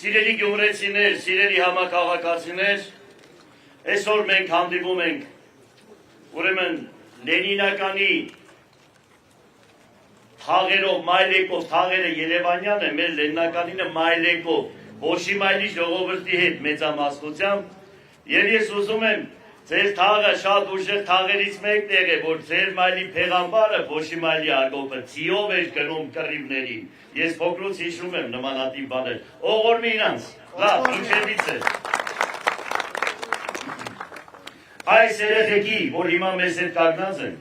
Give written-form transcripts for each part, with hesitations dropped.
Սիրելի գյումրեցիներ, սիրելի համակարգացիներ, այսօր մենք հանդիպում ենք ուրեմն Լենինականի թաղերով, մայլեկով, թաղերը Երևանյան է, մեր Լենինականինը մայլեկով, Բոշիմայլի ժողովրդի հետ մեծամասնությամբ եւ ես ուզում եմ ձեր թաղը շատ ուժեղ թաղերից մեկն է, որ ձեր մայլի փեղամբարը Բոշիմայլի ագոպը ցիով էր գնում կռիվներին։ Ես փոքրուց հիշում եմ նմանատիպ բաներ։ Օղորմի իրանց, լավ, ինչևից է։ Այս երեխեքի, որ հիմա մեզ հետ կանգնած են,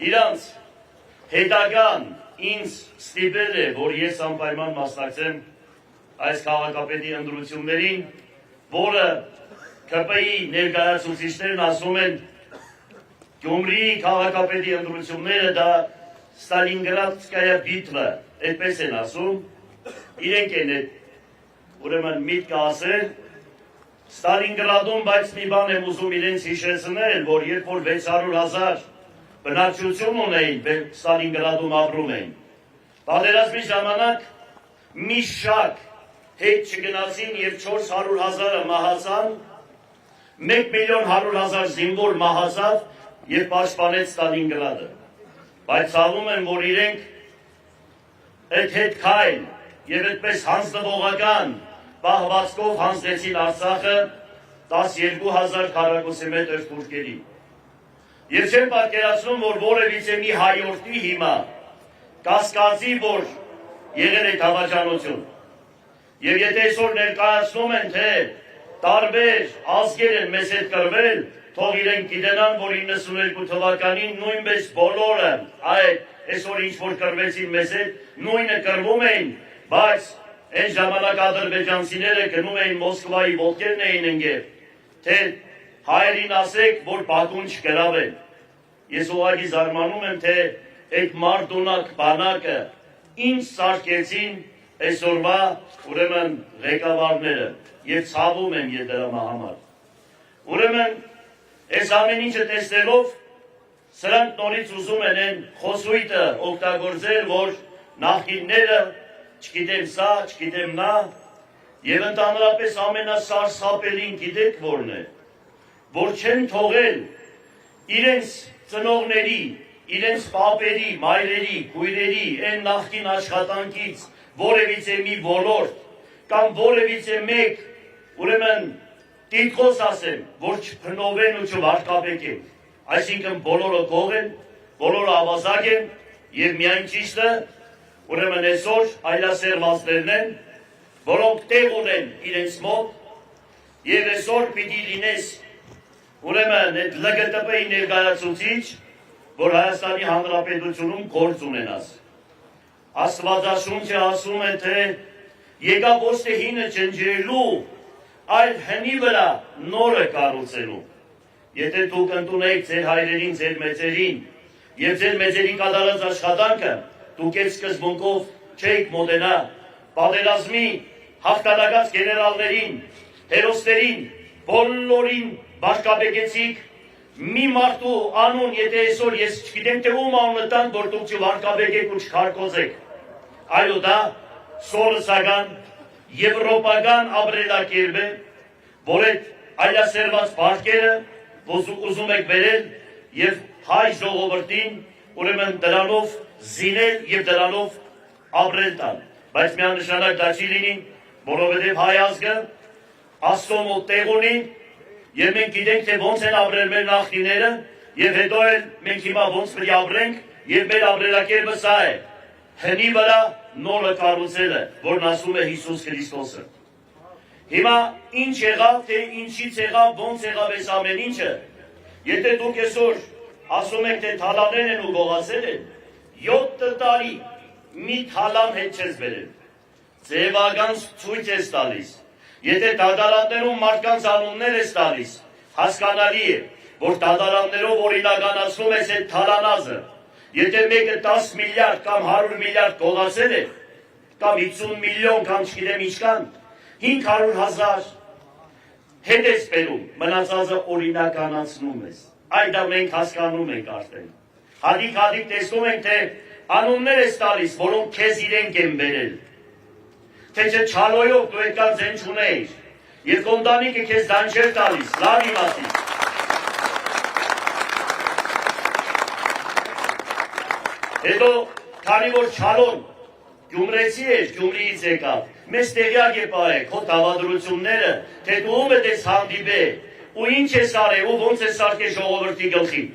իրանց հետագան ինձ ստիպել է, որ ես անպայման մասնակցեմ այս քաղաքապետի ընտրություններին, որը ԿՊ-ի ներկայացուցիչներն ասում են Գյումրիի քաղաքապետի ընտրությունները դա Ստալինգրադская բիտվա, այդպես են ասում, իրենք են ուրեմն միտքը ասել, Ստալինգրադում բայց մի բան եմ ուզում իրենց հիշեցնել, որ երբ որ 600,000 բնակչություն ունեին, Ստալինգրադում ապրում էին, պատերազմի ժամանակ մի շակ հետ չգնացին և 400,000-ը մահացան, 1,100,000 զինվոր մահացավ և պաշտպանեց Ստալինգրադը, բայց ցավում եմ, որ իրենք այդ հետ քայլ և այդպես հանձնվողական պահվածքով հանձնեցին Արցախը 12,000 քառակուսիմետր թուրքերի։ Եվ չեմ պատկերացնում, որ որևիցե մի հայորդի հիմա կասկածի, որ եղել է դավաճանություն։ Եվ եթե այսօր ներկայացնում են, թե տարբեր ազգեր են մեզ հետ կռվել, թող իրենք գիտենան, որ 92 թվականին նույնպես բոլորը այսօր ինչ-որ կռվեցին մեզ հետ, նույնը կռվում էին, բայց այն ժամանակ ադրբեջանցիները գնում էին Մոսկվայի ոտքերն էին ընկել, թե հայերին ասեք, որ Բաքուն չգրավեն։ Ես ուղղակի զարմանում եմ, թե այդ մարդունակ բանակը ինչ սարքեցին այսօրվա ուրեմն ղեկավարները և ցավում եմ ես դրա համար։ Ուրեմն այս ամեն ինչը տեսնելով սրանք նորից ուզում են այն խոսույթը օգտագործել, որ նախկինները չգիտեմ սա, չգիտեմ նա, և ընդհանրապես ամենասարսափելին գիտեք որն է, որ չեն թողել իրենց ծնողների, իրենց պապերի, մայրերի, քույրերի, այն նախկին աշխատանքից որևիցե մի ոլորտ կամ որևիցե մեկ, ուրեմն տիտղոս ասեմ, որ չփնովեն ու չվարկաբեկեն, այսինքն բոլորը գող են, բոլորը ավազակ են և միայն ճիշտը, ուրեմն այսօր այլասերվածներն են, որոնք տեղ ունեն իրենց մոտ և այսօր պիտի լինես ուրեմն այդ ԼԳՏԲ-ի ներկայացուցիչ, որ Հայաստանի Հանրապետությունում գործ ունենաս։ Աստվածաշունչը ասում է, թե եկավ ոչ թե հինը ջնջելու, այլ հնի վրա նորը կառուցելու։ Եթե դուք ընդունեք ձեր հայրերին, ձեր մեծերին և ձեր մեծերի կատարած աշխատանքը, դուք այդ սկզբունքով չեք մոտենա պատերազմի հաղթանակած գեներալներին, հերոսներին, բոլորին վարկաբեկեցիք, մի մարդու անուն, եթե այսօր ես չգիտեմ, թե ում անունը տան, որ դուք չվարկաբեկեք ու չքարկոզեք, այո դա սովորական եվրոպական ապրելակերպ է, որ այդ այլասերված բարկերը ուզում եք բերել և հայ ժողովրդին ուրեմն դրանով զինել և դրանով ապրել տան, բայց միանշանակ դա չի լինի, որովհետև հայ ազգը Աստծո մոտ տեղ ունի և մենք գիտենք, թե ոնց են ապրել մեր նախնիները և հետո էլ մենք հիմա ոնց պետք է ապրենք և մեր ապրելակերպը սա է, հնի վրա նորը կառուցելը, որն ասում է Հիսուս Քրիստոսը։ Հիմա ինչ եղավ, թե ինչից եղավ, ոնց եղավ այս ամեն ինչը, եթե դուք այսօր ասում եք, թե թալաներն են ու գողացել են, 7 տարի մի թալան հետ չես բերել, ձևական ցույց ես տալիս, եթե դատարաններում մարդկանց անուններ ես տալիս, հասկանալի է, որ դատարաններով օրինականացնում ես այդ թալանազը, եթե մեկը 10 միլիարդ կամ 100 միլիարդ գողացել է, կամ 50 միլիոն կամ չգիտեմ ինչքան, 500,000 հետ ես բերում, մնացածը օրինականացնում ես, այդ դա մենք հասկանում ենք արդեն։ Հատիկ տեսնում ենք, թե անուններ ես տալիս, որոնք քեզ իրենք են բերել։ թե չէ չալոյով դու այդքան ձեն չունեիր, և կոնդանիկը քեզ դան չէր տալիս, լավ իմացի։ Հետո, քանի որ չալոն Գյումրեցի էր, Գյումրիից եկավ, մեզ տեղյակ է պահեք, հո դավադրությունները, թե դու ում ես հանդիպե, ու ինչ ես արել, ու ոնց ես սարքել ժողովրդի գլխին։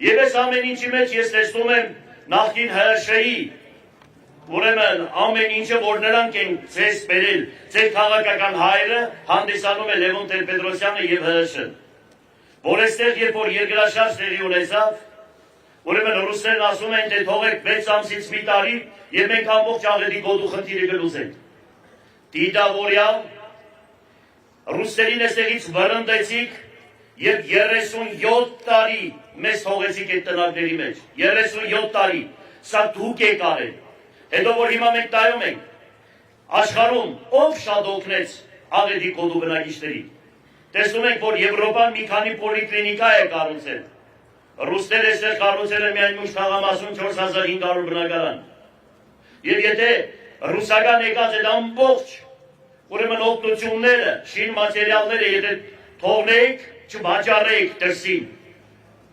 Եվ այս ամեն ինչի մեջ ես տեսնում եմ նախկին ՀՀՇ-ի, ուրեմն ամեն ինչը, որ նրանք են ձեզ բերել, ձեր քաղաքական հայրը հանդիսանում է Լևոն Տեր-Պետրոսյանը և ՀՀՇ-ն, որ այստեղ, երբ որ երկրաշարժ տեղի ունեցավ, ուրեմն ռուսներն ասում են, թե թողեք 6 ամսից մի տարի, և մենք ամբողջ աղետի գոտու խնդիրը կլուծենք։ Դիտավորյալ, ռուսներին այստեղից վռնդեցիք և 37 տարի մեզ թողեցիք այդ տնակների մեջ, 37 տարի, սա դուք եք արել։ Հետո որ հիմա մենք տայում ենք, աշխարհում ով շատ օգնեց աղետի գոտու բնակիչներին։ Տեսնում ենք, որ Եվրոպան մի քանի պոլիկլինիկա է կառուցել։ Ռուսները այստեղ կառուցել են միայն Մուշ թաղամասում 4500 բնակարան։ Եվ եթե ռուսական եկած այդ ամբողջ ուրեմն օգնությունները, շին մատերիալները եթե թողնեիք, չվաճառեիք դրսին,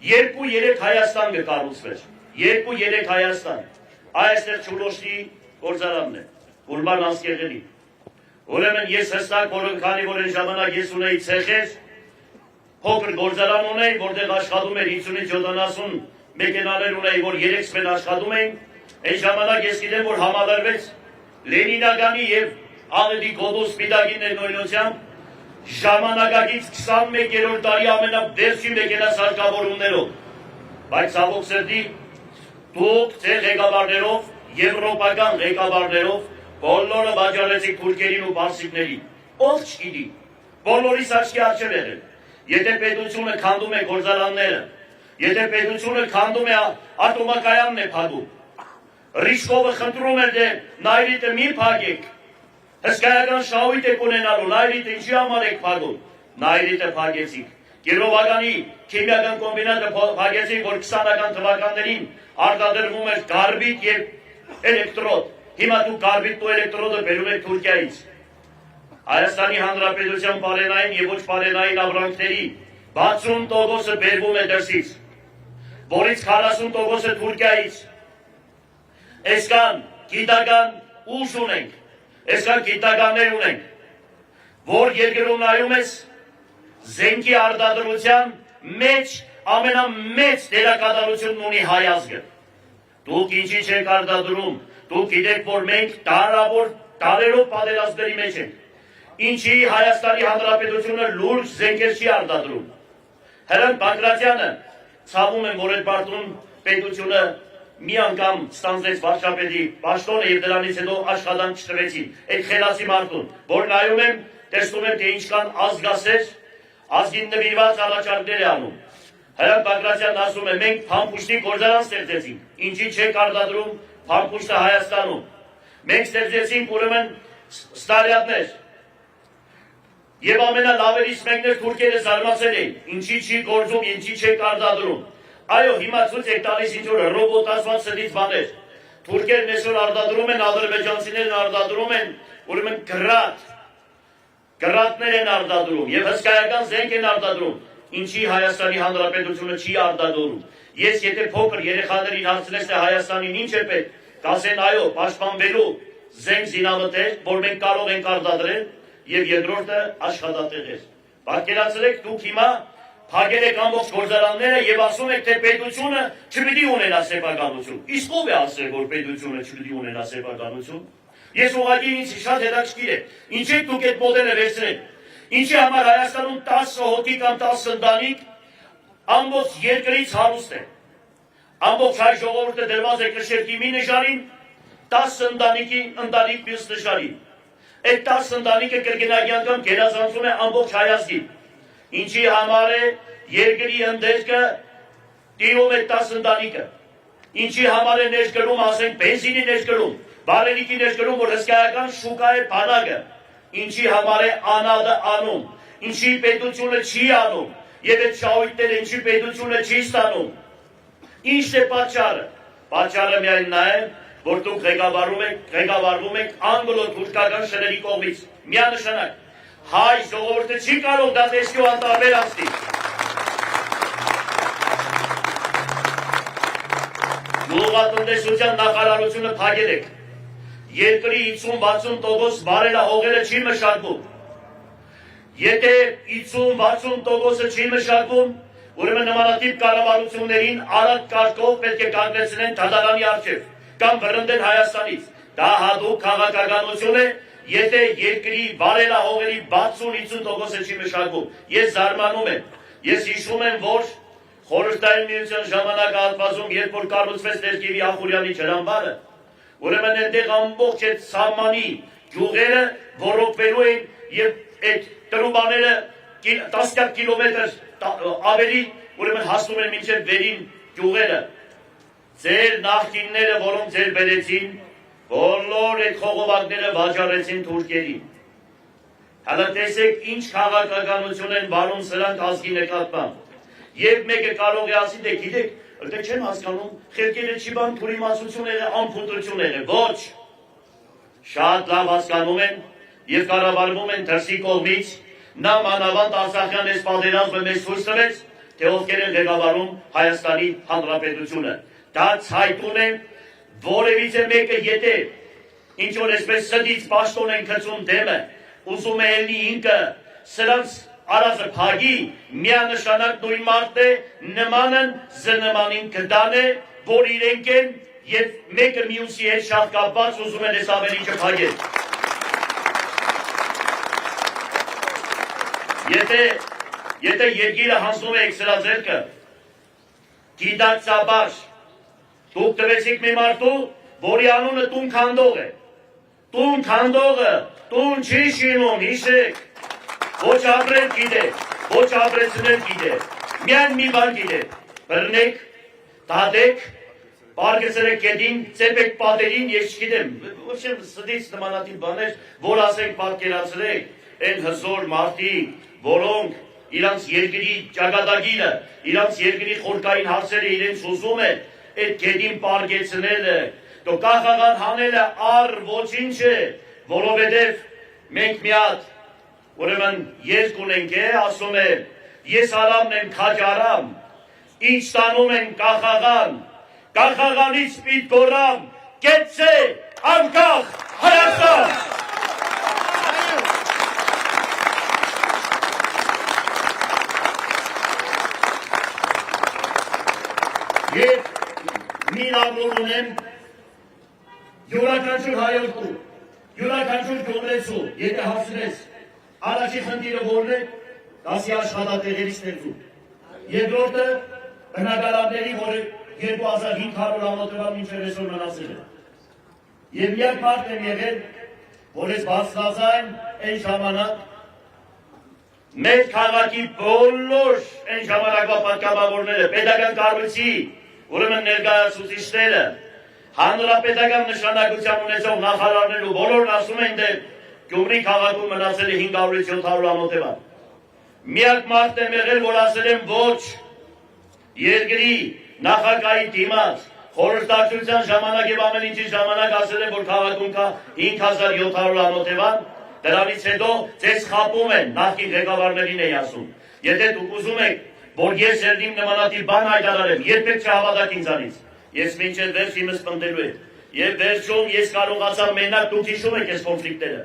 2-3 Հայաստան կկառուցվեր, 2-3 Հայաստան, այստեղ Չուլոշնի գործարանն է, Ուրբան Ասկեղենի։ Ուրեմն ես հստակ, քանի որ այն ժամանակ ես ունեի ցեխեր, փոքր գործարան ունեի, որտեղ աշխատում էր 50-70 մեքենաներ ունեի, որ 3 սպեն աշխատում էին, այն ժամանակ ես գիտեմ, որ համալրվեց Լենինագանի և աղետի գոտու սպիտակի ներնոյնությամբ ժամանակակից 21-րդ տարի ամենավերջին մեքենասարքավորումներով, բայց ցավոք սրտի դուք ձեր ղեկավարներով, եվրոպական ղեկավարներով բոլորը վաճառեցիք թուրքերին ու պարսիկներին, ով չգիտի, բոլորիս աչքի առջև եղել։ Եթե պետությունը քանդում է գործարանները, եթե պետությունը քանդում է ատոմակայանն է փակում, Ռիժկովը խնդրում էր, թե նայրիտը մի փակեք, հսկայական շահույթ եք ունենալու, նայրիտը ինչի համար եք փակում, նայրիտը փակեցիք, Կիրովագանի քիմիական կոմբինատը փակեցիք, որ 20-ական թվականներին արտադրվում էր կարբիդ և էլեկտրոդ, հիմա դու կարբիդն ու էլեկտրոդը բերում եք Թուրքիայից։ Հայաստանի Հանրապետության պարենային և ոչ պարենային ապրանքների 60%-ը բերվում է դրսից, որից 40%-ը Թուրքիայից։ Այսքան գիտական ուժ ունենք, այսքան գիտականներ ունենք, որ երկրում նայում ես զենքի արտադրության մեջ ամենամեծ դերակատարությունն ունի հայ ազգը։ Դուք ինչի չեք արտադրում, դուք գիտեք, որ մենք տարերով պատերազմների մեջ ենք։ Ինչի Հայաստանի Հանրապետությունը լուրջ զենքեր չի արտադրում։ Հրանտ Բագրատյանը, ցավում եմ, որ այդ պարտուն պետությունը մի անգամ ստանձնեց վարչապետի պաշտոնը և դրանից հետո աշխատանք չտվեցին այդ խելացի մարդուն, որ նայում եմ, տեսնում եմ, թե ինչքան ազգասեր, ազգին նվիրված առաջարկներ է անում։ Հրանտ Բագրատյանն ասում է, մենք փամփուշտի գործարան ստեղծեցինք, ինչի չեք արտադրում փամփուշտը Հայաստանում։ Մենք ստեղծեցինք ուրեմն ստարյատներ, և ամենալավերից մեկն էր թուրքերը զարմացել էին, ինչի չի գործում, ինչի չեք արտադրում։ Այո, հիմա ցույց եք տալիս ինչ-որ ռոբոտացված սրից բաներ։ Թուրքերն այսօր արտադրում են, ադրբեջանցիներն արտադրում են, ուրեմն գրատներ են արտադրում և հսկայական զենք են արտադրում, ինչի Հայաստանի Հանրապետությունը չի արտադրում։ Ես եթե փոքր երեխաներին հարցնես, թե Հայաստանին ինչ է պետք, կասեն այո, պաշտպանվելու զենք զինամթեր, որ մենք կարող ենք արտադրել, և երկրորդը աշխատատեղեր։ Պատկերացրեք, դուք հիմա փակել եք ամբողջ գործարանները և ասում եք, թե պետությունը չպիտի ունենա սեփականություն։ Իսկ ով է ասել, որ պետությունը չպիտի ունենա սեփականություն։ Ես ուղղակի ինձ շատ հետաքրքիր է, ինչ եք դուք այդ մոդելը վերցրել։ Ինչի համար Հայաստանում 10 հոգի կամ 10 ընտանիք ամբողջ երկրից հարուստ է։ Ամբողջ հայ ժողովուրդը դրված է կշերքի մի նժարին, 10 ընտանիք մյուս նժարին։ Այդ 10 ընտանիքը կրկնակի անգամ գերազանցում է ամբողջ հայ ազգին։ Ինչի համար է երկրի ընդերքը տիրում է 10 ընտանիքը։ Ինչի համար է ներկրում, ասենք, բենզինի ներկրում, բարելիքի ներկրում, որ հսկայական շուկա է բանակը։ Ինչի համար է անադը անում, ինչի պետությունը չի անում, և այդ շահույթները ինչի պետությունը չի ստանում։ Ինչն է պատճառը։ Պատճառը միայն նա է, որ դուք ղեկավարվում եք անգլո-թուրքական շների կողմից։ Միանշանակ հայ ժողովուրդը չի կարող դա տեսքի ու անտարբեր անցնի։ Գյուղատնտեսության նախարարությունը փակել եք։ Երկրի 50-60% բարելահողերը չի մշակվում։ Եթե 50-60%-ը չի մշակվում, ուրեմն նմանատիպ կառավարություններին արագ կարգով պետք է կանգնեցնեն դատարանի առջև կամ վռնդեն Հայաստանից։ Դա հատուկ քաղաքականություն է, եթե երկրի բարելահողերի 60-50%-ը չի մշակվում։ Ես զարմանում եմ, ես հիշում եմ, որ Խորհրդային Միության ժամանակահատվածում, երբ որ կառուցվեց Ներկիվի Ախուրյանի ջրամբարը, ուրեմն այնտեղ ամբողջ այդ սահմանի գյուղերը ոռոգվելու էին եւ այդ տրուբաները տասնյակ կիլոմետր ավելի ուրեմն հասնում են մինչև վերին գյուղերը։ Ձեր նախկինները, որոնք ձեր բերեցին, բոլոր այդ խողովակները վաճառեցին թուրքերին։ Հələ տեսեք ինչ քաղաքականություն են վարում սրանք ազգի նկատմամբ։ Եվ մեկը կարող է ասի, դե գիտեք, դե չեմ հասկանում, խելքերը չի բան թուրիմացություն եղել, անփնտրություն եղել, ոչ։ Շատ լավ հասկանում են եւ կառավարվում են դրսի կողմից, նա մանավանդ Արցախյան այս պատերազմը մեզ ցույց տվեց, թե ովքեր են ղեկավարում Հայաստանի Հանրապետությունը։ Դա ցայտուն է, որևիցե մեկը եթե ինչ որ այսպես սդից պաշտոն են գցում դեմը, ուզում է ելնի ինքը սրանց արածը փագի, միանշանակ նույն մարդն է, նմանն զնմանին կդան է, որ իրենք են եւ մեկը մյուսի հետ շահկապված ուզում են այս ավելիքը փագել։ Եթե երկիրը հանձնում եք սրա ձեռքը, գիտակցաբար դուք տվեցիք մի մարդու, որի անունը տուն քանդող է։ Տուն քանդողը տուն չի շինում, հիշեք։ Ոչ ապրել գիտե, ոչ ապրեցնել գիտե, միայն մի բան գիտե, բռնեք, դատեք, պարգեցրեք կետին, ծեպեք պատերին, ես չգիտեմ, ոչ եմ սդից նմանատիպ բաներ, որ ասենք պատկերացրեք, են հզոր մարդիկ, որոնք իրանց երկրի ճակատագիրը, իրանց երկրի խորքային հարցերը իրենց ուզում է, այդ կետին պարգեցնելը, դո կախաղան հանելը առ ոչինչ է, որովհետև մենք մի հատ ուրեմն երկ ունենք է, ասում է, ես արամն եմ քաջարամ, ինչ տանում են կախաղան, կախաղանից պիտ գորամ, կեցե, անկախ, Հայաստան։ Եվ մի լավոր ունեմ, յուրաքանչյուր հայորդու, յուրաքանչյուր գյումրեցու, եթե հասնես, առաջի խնդիրը որն է, դասի աշխատատեղերի ստեղծում։ Երկրորդը բնակարանների, որը 2500 ամոթվան մինչև այսօր մնացել է։ Եվ միակ մարդ եմ եղել, որ ես բարձրացան այն ժամանակ մեր քաղաքի բոլոր այն ժամանակվա պատգամավորները, պետական կառույցի, ուրեմն ներկայացուցիչները, հանրապետական նշանակության ունեցող նախարարներու բոլորն ասում են, թե Գյումրի քաղաքում մնացել է 500-700 ամոթևան։ Միակ մարդ եմ եղել, որ ասել եմ ոչ, երկրի նախագահի դիմաց, խորհրդակցության ժամանակ եւ ամեն ինչի ժամանակ ասել եմ, որ քաղաքում կա 5700 ամոթևան, դրանից հետո ձեզ խապում են, նախկին ղեկավարներին էի ասում։ Եթե դուք ուզում եք, որ ես երդիմ նմանատիպ բան հայտարարեմ, երբեք չհավատաք ինձանից։ Ես մինչև վերջ իմս պնդելու եմ։ Եվ վերջում ես կարողացա մենակ, դուք հիշում եք այս կոնֆլիկտները։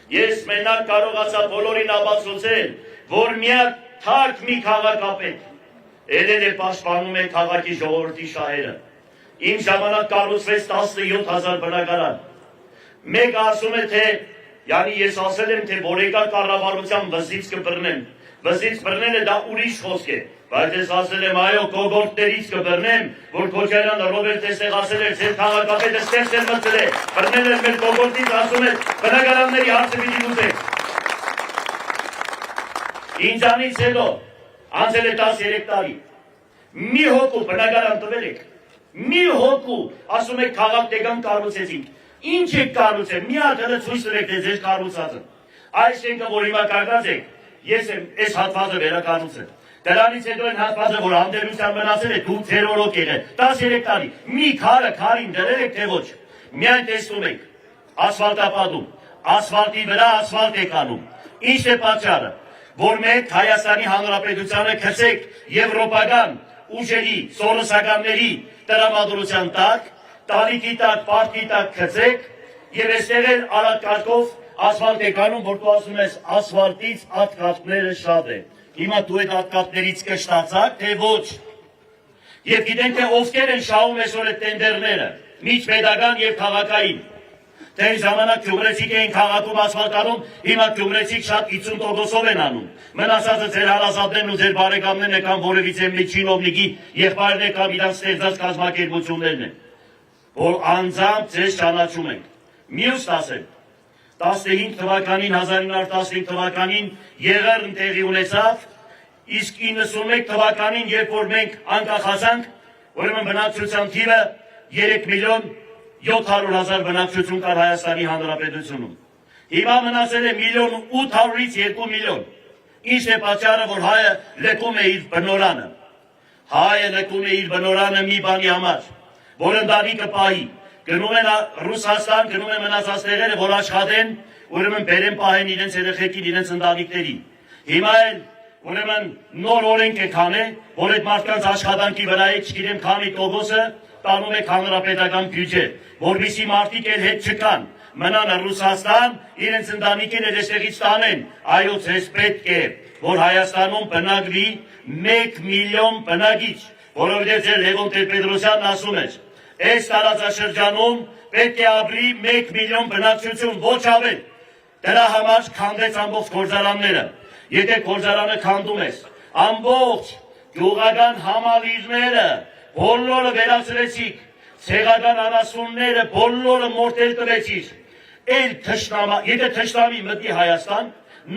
Ես մենակ կարողացա բոլորին ապացուցել, որ միակ թարք մի քաղաքապետ ելել է պաշտպանում է քաղաքի ժողովրդի շահերը։ Իմ ժամանակ կառուցվեց 17000 բնակարան։ Մեկը ասում է, թե յանի ես ասել եմ, թե որեկա կառավարության վզից կբռնեմ։ Վզից բռնելը դա ուրիշ խոսք է, բայց ես ասել եմ, այո, կողորտներից կբռնեմ, որ Քոչարյանը Ռոբերտ Տեսեղ ասել էր, ձեր քաղաքապետը ստեղծ էր մտցել է, բռնել էր մեր կողորտից, ասում էր, բնակարանների հարցը պիտի լուծեք։ Ինձանից հետո անցել է 13 տարի։ Մի հոգու բնակարան տվել եք, մի հոգու, ասում եք քաղաքական կառուցեցինք։ Ինչ եք կառուցել, մի հատ հələ ցույց տվեք, թե ձեր կառուցածը։ Այս շենքը, որ հիմա կառուցած եք, ես եմ այս հատվածը վերակառուցել։ Դրանից հետո այն հատվածը, որ անդերության մնացել է, դուք ձեր օրոք եղել, 13 տարի, մի քարը քարին դրել եք, թե ոչ։ միայն տեսնում եք ասֆալտապատում, ասֆալտի վրա ասֆալտ է կանում։ Ինչ է պատճառը, որ մենք Հայաստանի Հանրապետությանը գցեք եվրոպական ուժերի, սորոսականների տրամադրության տակ, տանիքի տակ, պարտքի տակ գցեք եւ այստեղ էլ արագ կարգով ասֆալտ է կանում, որ դու ասում ես ասֆալտից ատկատները շատ է։ Հիմա դու այդ ատկատներից կշտացաք, թե ոչ։ Եվ գիտենք, թե ովքեր են շահում այսօր այդ տենդերները, միջպետական եւ քաղաքային։ Թե ժամանակ գյումրեցիք էին քաղաքում ասֆալտանում, հիմա գյումրեցիք շատ 50%-ով են անում։ Մնացածը ձեր հարազատներն ու ձեր բարեկամներն են կամ որևիցե մի չինովնիկի եղբայրն է կամ իրանց ստեղծած կազմակերպություններն են, որ անձամբ ձեզ ճանաչում ենք։ Մյուս ասեմ, 15 թվականին, 1915 թվականին եղերն տեղի ունեցավ, իսկ 91 թվականին, երբ որ մենք անկախացանք, ուրեմն բնակչության թիվը 3 միլիոն 700,000 բնակչություն կար Հայաստանի Հանրապետությունում։ Հիմա մնացել է 1,800,000-ից 2 միլիոն։ Ինչ է պատճառը, որ հայը լքում է իր բնորանը։ Հայը լքում է իր բնորանը մի բանի համար, որ ընտանիքը պահի։ Գնում են Ռուսաստան, գնում են մնացած տեղերը, որ աշխատեն, ուրեմն բերեն պահեն իրենց երեխեքին, իրենց ընտանիքներին։ Հիմա էլ ուրեմն նոր օրենք է քանել, որ այդ մարդկանց աշխատանքի վրայից չգիտեմ քանի տոկոսը տանում է հանրապետական բյուջե, որպեսզի մարդիկ էլ հետ չկան, մնան Ռուսաստան, իրենց ընտանիքին էլ այստեղից տանեն։ Այո, ձեզ պետք է, որ Հայաստանում բնակվի 1 միլիոն բնակիչ, որովհետև ձեր Լևոն Տեր-Պետրոսյանն ասում էր, այս տարածաշրջանում պետք է ապրի 1 միլիոն բնակչություն, ոչ ավել։ Դրա համար քանդեց ամբողջ գործարանները։ Եթե գործարանը քանդում ես, ամբողջ գյուղական համալիրները բոլորը վերացրեցիք, ցեղական անասունները բոլորը մորտել տվեցիք։ Եթե թշնամի մտնի Հայաստան,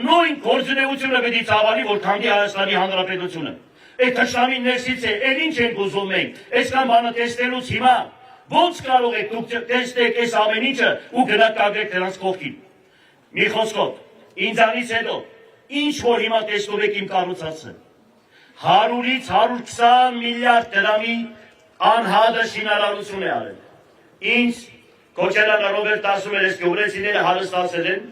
նույն գործունեությունը պետք է ծավալի, որ քանդի Հայաստանի Հանրապետությունը։ Այդ թշնամին ներսից է, էլ ինչ ենք ուզում մենք, այսքան բանը տեսնելուց հիմա ո՞նց կարող եք դուք տեսնեք այս ամեն ինչը ու գնաք կագրեք դրանց կողքին։ Մի խոսքով, ինձանից հետո ինչ որ հիմա տեսնում եք իմ կառուցածը, 100-ից 120 միլիարդ դրամի անհատը շինարարություն է արել։ Ինչ Քոչարյանը Ռոբերտ ասում էր, այս գյուղրեցիները հարստացել են,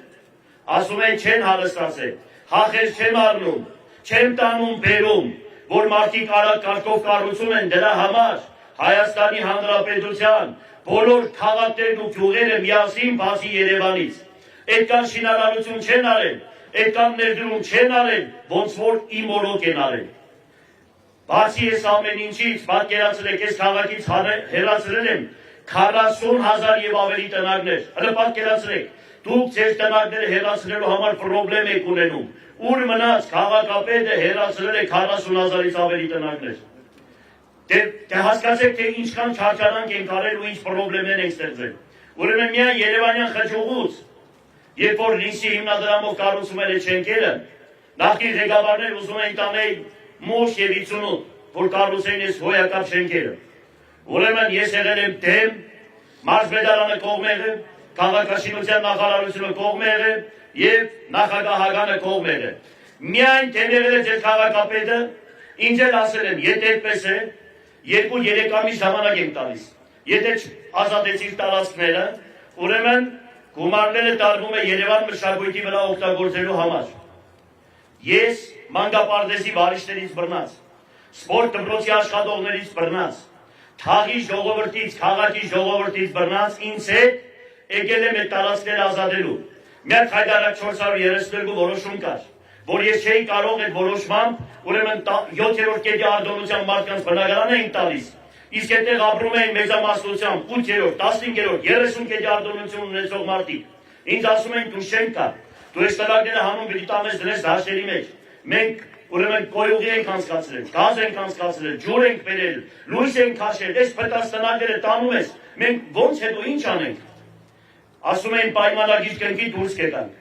ասում են չեն հարստացել, հախեր չեմ առնում, չեմ տանում բերում, որ մարդիկ արագ կարգով կառուցում են, դրա համար Հայաստանի Հանրապետության բոլոր քաղաքներն ու գյուղերը միասին բացի Երևանից այդքան շինարարություն չեն արել, այդքան ներդրում չեն արել, ոնց որ իմորոք են արել։ Բացի այս ամեն ինչից, պատկերացրեք, այս քաղաքից հեռացրել են 40,000 եւ ավելի տնագներ։ Հələ պատկերացրեք, դուք ձեր տնագները հեռացնելու համար պրոբլեմ եք ունենում։ Ուր մնաց քաղաքապետը հեռացրել է 40,000-ից ավելի տնագներ։ Դե հասկացեք, թե ինչքան չարչարանք ենք արել ու ինչ պրոբլեմներ ենք ստեղծել։ Ուրեմն միայն Երևանյան խճուղուց, երբ որ Լինսի հիմնադրամով կառուցում էր շենքերը, նախկին ղեկավարներ ուզում էին տանել մուշ եւ 58, որ կառուցեին այս հոյակապ շենքերը։ Ուրեմն ես եղել եմ դեմ, մարզպետարանը կողմեր է, քաղաքաշինության նախարարությունը կողմեր է եւ նախագահականը կողմեր է։ Միայն դեմեղել է ձեր քաղաքապետը, ինձ էլ ասել եմ, եթե այդպես է, 2-3 ամիս ժամանակ եմ տալիս։ Եթե ազատեցիք տարածքները, ուրեմն գումարները տարվում է Երևան մշակույթի վրա օգտագործելու համար։ Ես մանկապարտեզի վարիշներից բռնած, սպորտ դպրոցի աշխատողներից բռնած, թաղի ժողովրդից, քաղաքի ժողովրդից բռնած ինձ հետ եկել եմ այդ տարածքները ազատելու։ Միակ հայտարարակ 432 որոշում կար, որ ես չէի կարող այդ որոշմամբ, ուրեմն 7-րդ կետի արտոնության մարդկանց բնակարան էին տալիս, իսկ այդտեղ ապրում էին մեծամասնությամբ 8-րդ, 15-րդ, 30 կետի արտոնություն ունեցող մարդիկ։ Ինձ ասում էին դու չենք կա, դու այս տնագները հանուն պիտի տանես դրես դաշերի մեջ։ Մենք ուրեմն կոյուղի ենք անցկացրել, գազ ենք անցկացրել, ջուր ենք բերել, լույս ենք քաշել, այս փտած տնագները տանում ես, մենք ոնց հետո ինչ անենք։ Ասում էին պայմանագիր կնքի դուրս կեկանք։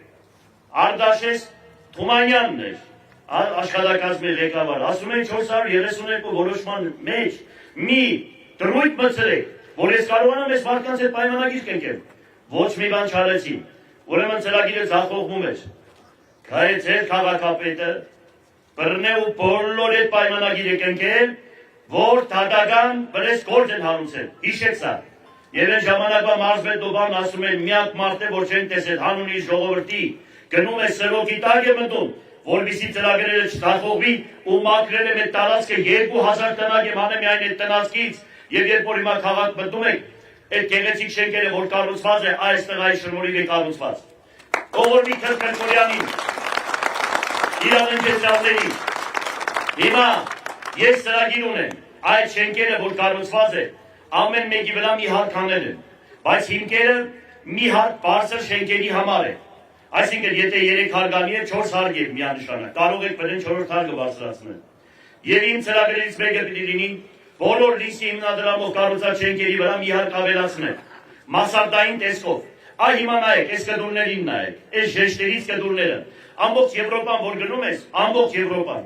Արտաշես Թումանյանն էր, աշխատակազմի ղեկավար, ասում են 432 որոշման մեջ մի դրույթ մտցրեք, որ ես կարողանամ այս մարդկանց հետ պայմանագիր կնքեմ։ Ոչ մի բան չարեցին։ Ուրեմն ծրագիրը ձախողվում էր։ Քայլ ձեր քաղաքապետը բռնե ու բոլոր այդ պայմանագիրը կնքել, որ դատական վրես գործ են հարուցել։ Հիշեք սա։ Եվ այն ժամանակվա մարզպետոբան ասում են միակ մարդ է, որ չեն տեսել հանուն իր ժողովրդի գնում է սրոգի տակ է մտում, որպեսզի ծրագրերը չթափողվի ու մաքրել է մեր տարածքը 2000 տնակ եմ հանել միայն այդ տնածքից եւ երբ որ հիմա քաղաք մտնում եք, այդ գեղեցիկ շենքերը որ կառուցված է, այստեղ այս շնորհիվ է կառուցված։ Ողորմի Քրկոյանին, իրավենջեցյալների, հիմա ես ծրագիր ունեմ, այդ շենքերը որ կառուցված է, ամեն մեկի վրա մի հատ քանել են, բայց հիմքերը մի հատ բարձր շենքերի համար է։ Այսինքն եթե 3 հարգանի է 4 հարկ է միանշանակ, կարող եք բրեն 4 հարգը բարձրացնել։ Եվ իմ ծրագրերից մեկը պիտի լինի բոլոր լիսի հիմնադրամով կառուցած շենքերի վրա մի հարկ ավելացնել, մասարտային տեսքով։ Այ հիմա նայեք, այս կդուրներին նայեք, այս ժեշտերից կդուրները, ամբողջ Եվրոպան որ գնում ես, ամբողջ Եվրոպան,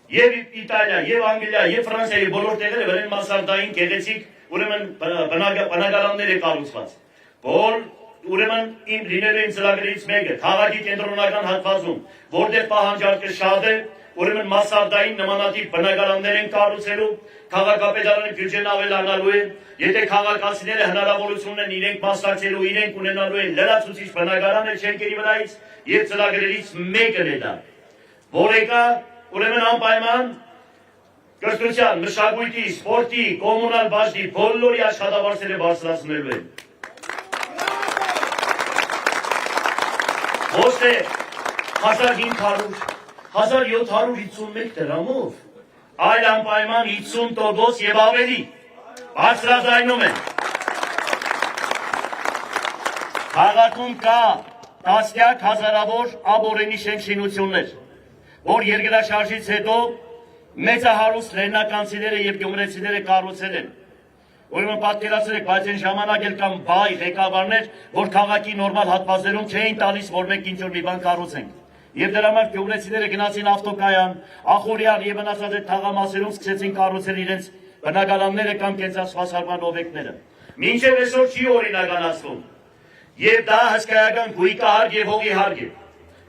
եւ Իտալիա, եւ Անգլիա, եւ Ֆրանսիա, եւ բոլոր տեղերը վրան մասարտային գեղեցիկ, ուրեմն բնակարաններ է կառուցված։ Բոլոր ուրեմն իմ լինելու իմ ծրագրերից մեկը քաղաքի կենտրոնական հատվածում, որտեղ պահանջարկը շատ է, ուրեմն մասարտային նմանատիպ բնակարաններ են կառուցելու, քաղաքապետարանի բյուջեն ավելանալու է, եթե քաղաքացիները հնարավորություն ունեն իրենք մասնակցելու, իրենք ունենալու են լրացուցիչ բնակարան շենքերի վրայից եւ ծրագրերից մեկն է դա, որ եկա ուրեմն անպայման կրթության, մշակույթի, սպորտի, կոմունալ բաժնի բոլորի աշխատավարձերը բարձրացնելու են։ Ոչ թե 1500, 1751 դրամով, այլ անպայման 50% եւ ավելի բարձրաձայնում են։ Քաղաքում կա տասնյակ հազարավոր աբորենի շինություններ, որ երկրաշարժից հետո մեծահարուստ լեռնականցիները եւ գյումրեցիները կառուցել են։ Ուրեմն պատկերացրեք, բայց այն ժամանակ էլ կան բայ ղեկավարներ, որ քաղաքի նորմալ հատվածներում չէին տալիս, որ մենք ինչ-որ մի բան կառուցենք։ Եվ դրա համար գյումրեցիները գնացին ավտոկայան, Ախորյան եւ մնացած այդ թաղամասերում սկսեցին կառուցել իրենց բնակարանները կամ կենսասպասարկման օբյեկտները։ Մինչև այսօր չի օրինականացվում։ Եվ դա հսկայական գույքահարկ եւ հողի հարկ է։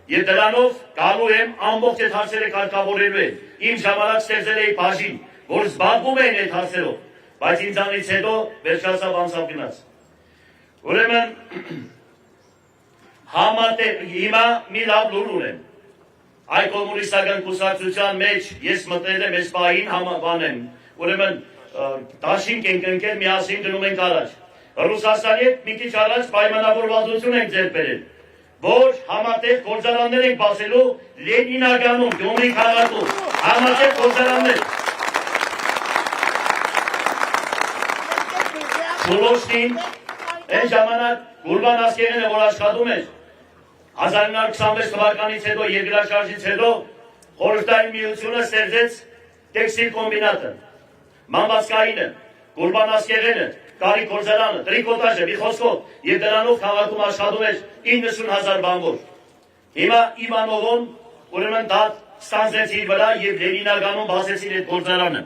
Եվ դրանով գալու եմ ամբողջ այդ հարցերը կարգավորելու եմ։ Իմ ժամանակ ստեղծել էի բաժին, որ զբաղվում էին այդ հարցերով, բայց ինձանից հետո վերջացավ անցավ գնաց։ Ուրեմն հիմա մի լավ լուր ունեմ։ Այ կոմունիստական կուսակցության մեջ ես մտել եմ այս պահին բանեմ։ Ուրեմն դաշինք ենք ընկել, միասին գնում ենք առաջ։ Ռուսաստանի հետ մի քիչ առաջ պայմանավորվածություն ենք ձեռք բերել, որ համատեղ գործարաններ ենք բացելու Լենինագանում, Գյումրի քաղաքում, համատեղ գործարաններ։ Շուլոշտին, այն ժամանակ Գուրբան Ասկերենը, որ աշխատում էր 1926 թվականից հետո, երկրաշարժից հետո, Խորհրդային միությունը ստեղծեց տեքստիլ կոմբինատը, մանվածքայինը, Գուրբան Ասկերենը, կարի գործարանը, տրիկոտաժը, մի խոսքով, եւ դրանով քաղաքում աշխատում էր 90,000 բանվոր։ Հիմա Իվանովոն ուրեմն դա ստանձնեց իր վրա եւ Լենինագանում բացեցին այդ գործարանը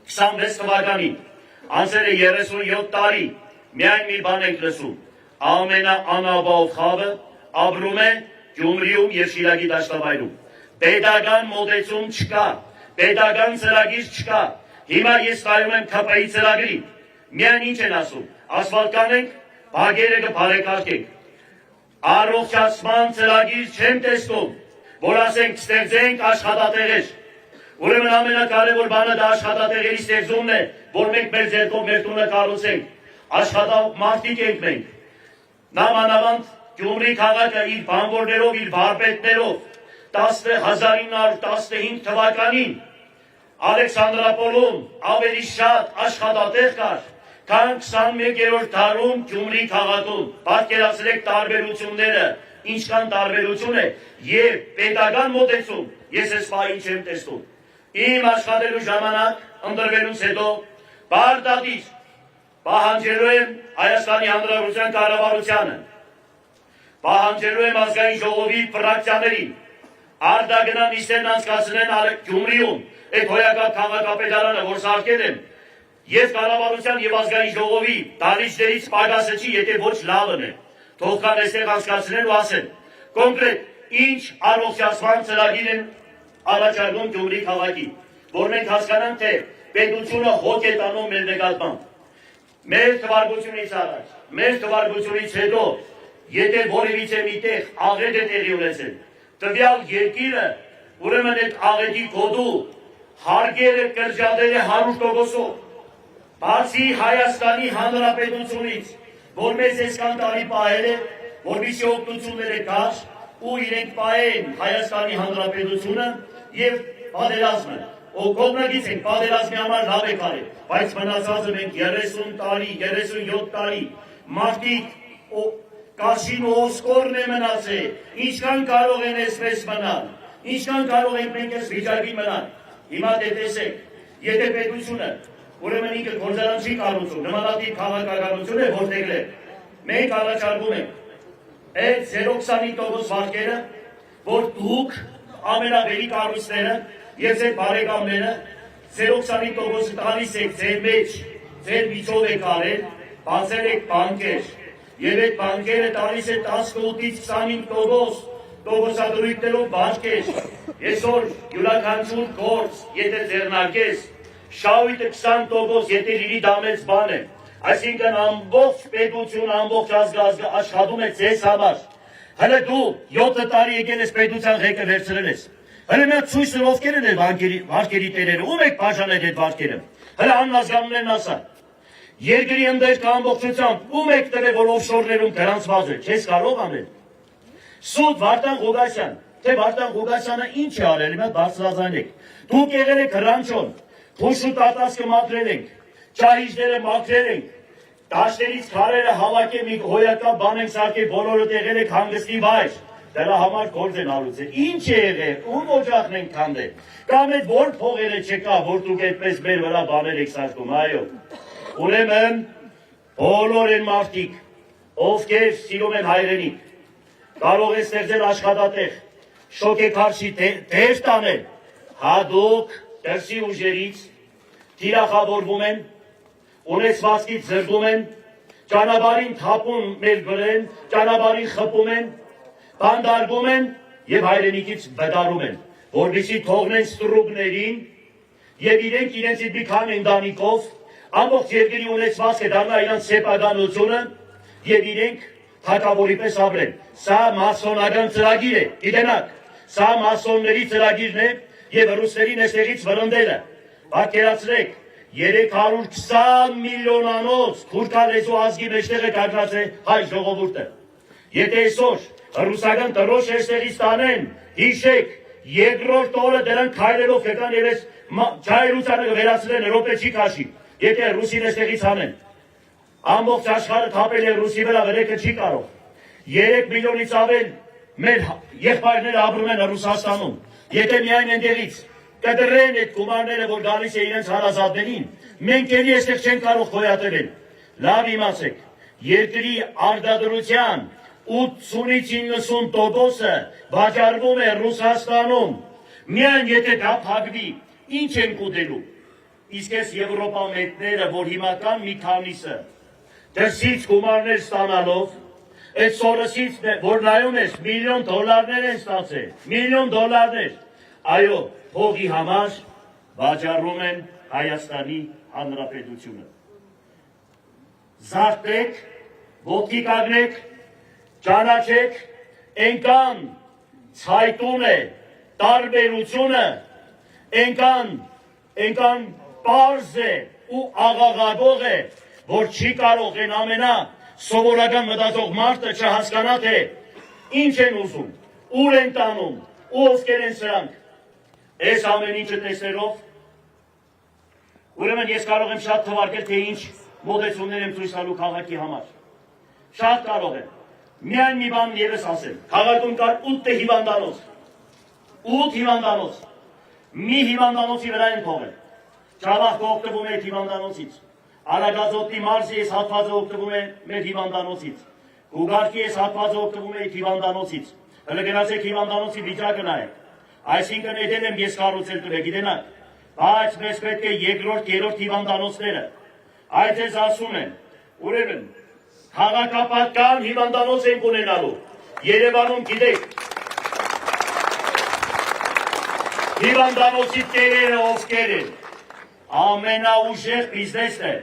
26 թվականին։ Անցել է 37 տարի, միայն մի բան ենք լսում. ամենաանաբավ խավը ապրում է Գյումրիում եւ Շիրակի դաշտավայրում։ Պետական մոտեցում չկա, պետական ծրագիր չկա։ Հիմա ես նայում եմ ՔՊ-ի ծրագրին։ Միայն ինչ են ասում, ասֆալտ կանենք, բագերը կբարեկարգենք։ Առողջացման ծրագիր չեմ տեսնում, որ ասենք ստեղծենք աշխատատեղեր։ Ուրեմն ամենակարևոր բանը դա աշխատատեղերի ստեղծումն է, որ մենք մեր ձեռքով մեր տունը կառուցենք։ Աշխատամարտիկ ենք մենք։ Նամանավանդ Գյումրի քաղաքը իր բանվորներով, իր վարպետներով 1915 թվականին Ալեքսանդրապոլում ավելի շատ աշխատատեղ կար, քան 21-րդ դարում Գյումրի քաղաքում։ Պատկերացրեք տարբերությունները, ինչքան տարբերություն է եւ պետական մոտեցում ես այս պահին չեմ տեսնում։ Իմ աշխատելու ժամանակ ընտրվելուց հետո բարդատիր պահանջելու եմ Հայաստանի Հանրապետության կառավարությանը, պահանջելու եմ ազգային ժողովի ֆրակցիաներին, արտագնա նիստերն անցկացնեն Գյումրիում, այդ հոյակապ քաղաքապետարանը, որ սարքել եմ, եւ կառավարության եւ ազգային ժողովի դալիճներից պակասը չի, եթե ոչ լավն է, թող կան այստեղ անցկացնեն ու ասեն կոնկրետ ինչ առողջացման ծրագիր են առաջարկում Գյումրի քաղաքի, որ մենք հասկանանք, թե պետությունը հոգ է տանում մեր նկատմամբ։ մեր թվարկությունից առաջ, մեր թվարկությունից հետո, եթե որևիցե միտեղ աղետ է տեղի ունեցել, տվյալ երկիրը, ուրեմն այդ աղետի կոդու հարգել է, կրճատել է 100%-ով, բացի Հայաստանի Հանրապետությունից, որ մեզ այսքան տարի պահել է, որպեսզի օգնությունները կար, ու իրենք պահեն Հայաստանի Հանրապետությունը եւ պատերազմը։ Կողմնակից ենք պատերազմի համար լավ է կարել, բայց մնացածը մենք 30 տարի, 37 տարի, մարդիկ կաշին ու ոսկորն է մնացել, ինչքան կարող են այսպես մնալ, ինչքան կարող ենք մենք այս վիճակի մնալ։ Հիմա դե տեսեք, եթե պետությունը, ուրեմն ինքը գործարան չի կառուցում, նմանատիպ քաղաքականություն է որտեղ է, մենք առաջարկում ենք այդ 0.25% վարկերը, որ դուք ամենավերի կառույցները եւ ձեր բարեկամները 0.25% տալիս եք ձեր մեջ, ձեր միջով եք արել, բացել եք բանկեր, եւ այդ բանկերը տալիս է 18-ից 25% տոկոսադրույքներով բանկեր։ Այսօր յուրաքանչյուր գործ, եթե ձեռնարկես, շահույթը 20%, եթե իրի դամեց բան է, այսինքն ամբողջ պետություն, ամբողջ ազգը աշխատում է ձեզ համար։ Հələ դու 7 տարի եկել ես պետության ղեկը վերցրել ես։ Հələ մի ցույցը ովքեր են վարկերի տերերը, ում եք բաժանել այդ վարկերը։ Հələ աննազգաններն ասա։ Երկրի ընդերքը ամբողջությամբ ում եք տվել, որ օֆշորներում գրանցված է, չես կարող անել։ Սուտ Վարդան Ղուկասյան, թե Վարդան Ղուկասյանը ինչ է արել, հիմա բարձրաձայնեք։ Դուք եղել եք հրանչոն, փոշու տատասկը մաքրել ենք, ճահիճները մաքրել ենք, դաշտերից քարերը հավաքել մի հոյակապ բան ենք սարքել, բոլորը եղել եք հանգստի վայր, դրա համար գործ են արուցել։ Ինչ է եղել, ում օջախն ենք քանդել, կամ այդ որ փողերը չկա, որ դուք այդպես մեր վրա բաներ եք սարքում, այո։ Ուրեմն բոլոր են մարդիկ, ովքեր սիրում են հայրենիք, կարող է ստեղծել աշխատատեղ, շոկեքարշի դեր տանել, հատուկ դրսի ուժերից թիրախավորվում են, ունեցվածքից զրկում են, ճանապարհին թափում մեր վրեն, ճանապարհին խփում են, բանդարգում են եւ հայրենիքից վտարում են, որպեսզի թողնեն ստրուկներին եւ իրենց մի քանի ընտանիքով ամբողջ երկրի ունեցվածքը դառնա իրանց սեփականությունը եւ իրենք թակավորի պես ապրեն։ Սա մասոնական ծրագիր է, գիտենաք, սա մասոնների ծրագիրն է եւ ռուսներին այստեղից վրընդելը։ Պատկերացրեք, 320 միլիոնանոց քուրդալեզու ազգի մեջտեղ է կանգնած հայ ժողովուրդը։ Եթե այսօր ռուսական տրոշ այստեղից տանեն, հիշեք, երկրորդ օրը դրանք քայլերով կգան եւ այս ջայրուցանը վերացնեն րոպե չի քաշի, եթե ռուսին այստեղից անեն։ Ամբողջ աշխարհը թափել է ռուսի վրա, վերեկը չի կարող։ 3 միլիոնից ավել մեր եղբայրները ապրում են Ռուսաստանում։ Եթե միայն այնտեղից կդրեն այդ գումարները, որ գալիս է իրենց հարազատներին, մենք էլի այստեղ չենք կարող գոյատևել։ Լավ իմացեք, երկրի արտադրության 80-ից 90%-ը վաճառվում է Ռուսաստանում։ Միայն եթե դա փակվի, ինչ ենք ուտելու։ Իսկ այս եվրոպամետները, որ հիմա կան մի քանիսը, դրսից գումարներ ստանալով, այդ Սորոսից, որ նայում ես, $1 միլիոն են ստացել, $1 միլիոն, այո, փողի համար վաճառում են Հայաստանի Հանրապետությունը։ Զարթեք, ոտքի կանգնեք, ճանաչեք, այնքան ցայտուն է տարբերությունը, այնքան պարզ է ու աղաղակող է, որ չի կարող են ամենա սովորական մտածող մարդը չհասկանա, թե ինչ են ուզում, ուր են տանում, ու ովքեր են սրանք։ Այս ամեն ինչը տեսնելով, ուրեմն ես կարող եմ շատ թվարկել, թե ինչ մոտեցումներ եմ ցույց տալու քաղաքի համար։ Շատ կարող եմ։ Միայն մի բան ևս ասեմ։ Քաղաքում կար 8 հիվանդանոց։ 8 հիվանդանոց։ Մի հիվանդանոցի վրա են թողել։ Ճավախքը օգտվում է հիվանդանոցից։ Արագածոտնի մարզի այս հատվածը օգտվում է մեր հիվանդանոցից։ Ուղարկի այս հատվածը օգտվում է հիվանդանոցից։ Հələ գնացեք հիվանդանոցի վիճակը նայեք։ Այսինքն էդել եմ ես կառուցել տվել, գիտենաք, բայց մեզ պետք է երկրորդ, երրորդ հիվանդանոցները։ Այդ ես ասում են, ուրեմն, քաղաքապետական հիվանդանոց ենք ունենալու։ Երևանում գիտեք, հիվանդանոցի տերերը ովքեր են, ամենաուժեղ բիզնեսն է։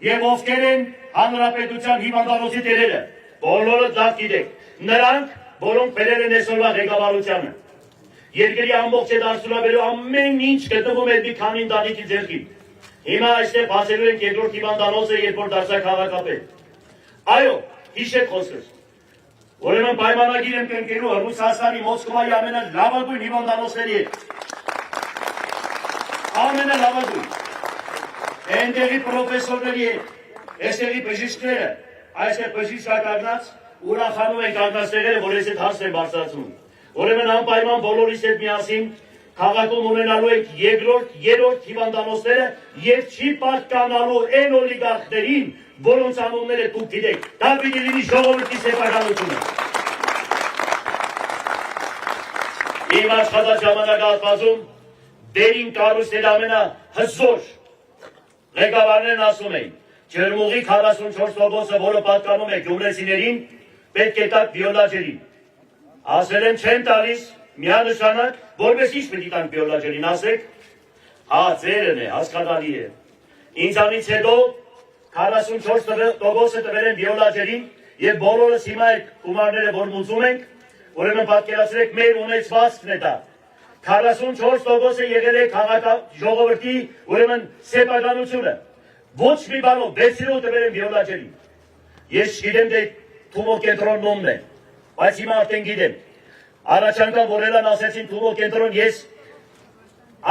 եւ ովքեր են հանրապետության հիվանդանոցի տերերը, բոլորը լավ գիտեք, նրանք, որոնք բերել են այսօրվա ղեկավարությանը, երկրի ամբողջ դարձունաբերու ամեն ինչ գտնվում է մի քանի ընտանիքի ձեռքին։ Հիմա այստեղ բացելու ենք երկրորդ հիվանդանոցը, երբ որ դարձա քաղաքապետ։ Այո, հիշեք խոսքս։ Ուրեմն պայմանագիր եմ կնքելու Ռուսաստանի Մոսկվայի ամենալավագույն հիվանդանոցների հետ։ Ամենալավագույն։ Այնտեղի պրոֆեսորների հետ, այստեղի բժիշկները, այստեղ բժիշկա կանգնած, ուրախանում են կանգնածները, որ ես այդ հաստ են բարձրացնում։ Ուրեմն անպայման բոլորիս հետ միասին քաղաքում ունենալու ենք երկրորդ, երրորդ հիվանդանոցները եւ չի պատկանալու այն օլիգարխներին, որոնց անունները դուք գիտեք։ Դա պիտի լինի ժողովրդի սեփականությունը։ Իմ աշխատած ժամանակահատվածում դերին կառույցներ ամենահզոր ղեկավարներն ասում էին, ջրմուղի 44%-ը, որը պատկանում է գյումրեցիներին, պետք է տաք բիոլաջերին։ Ասել են չեն տալիս, միանշանակ, որպես ինչ պիտի տանք բիոլաջերին, ասեք, հա, ձերն է, հասկանալի է։ Ինձանից հետո 44%-ը տվել են բիոլաջերին եւ բոլորս հիմա այդ գումարները որ մուծում ենք, ուրեմն պատկերացրեք մեր ունեցվածքն է դա։ 44%-ը եղել է ժողովրդի ուրեմն սեփականությունը։ Ոչ մի բանով 6-րդ տվել են բիոլաջերին։ Ես չգիտեմ դե Թումո կենտրոնն ումն է, բայց հիմա արդեն գիտեմ։ Առաջ անգամ որ ելան ասեցին Թումո կենտրոն, ես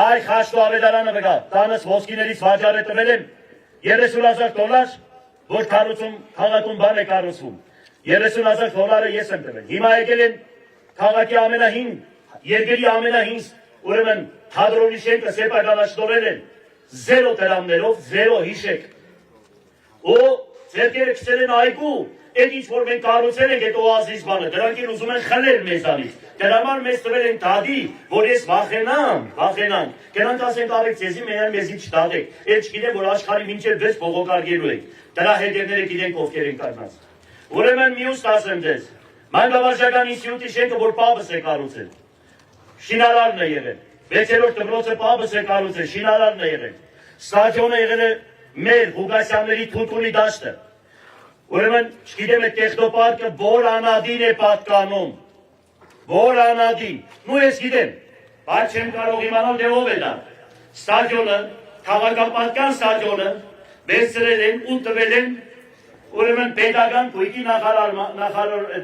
այ խաշտու ավետարանը վկա, տանս ոսկիներից վաճառ է տվել եմ $30,000, որ քաղաքում բան է կառուցվում։ $30,000 ես եմ տվել։ Հիմա եկել են քաղաքի ամենահին, երկրի ամենահին, ուրեմն թատրոնի շենքը սեփականաշնորհել են 0 դրամներով, 0 հիշեք։ Ու ձեռքերը քսել են այգու, այդ ինչ որ մենք կառուցել ենք այդ օազիս բանը, դրանք են ուզում են խլել մեզանից։ Դրա համար մեզ տվել են դադի, որ ես վախենամ։ Գնանք ասենք արեք ձեզի մենան մեզի չդատեք։ Այդ չգիտեմ, որ աշխարհի մինչև 6 բողոքարկելու եք։ Դրա հետևները գիտենք ովքեր են կանգնած։ Ուրեմն մյուս ասեմ ձեզ, մանկավարժական ինստիտուտի շենքը, որ պապս է կառուցել, շինարարն է եղել։ 6-րդ դպրոցը պապս է կառուցել, շինարարն է եղել։ Ստադիոնը եղել է մեր Ղուկասյանների Թութունի դաշտը։ Ուրեմն չգիտեմ այդ տեխնոպարկը որ անադին է պատկանում։ Որ անադին։ Նու ես գիտեմ, բայց չեմ կարող իմանալ դե ով է դա։ Ստադիոնը, քաղաքապետական ստադիոնը վերցրել են ու տվել են ուրեմն պետական գույքի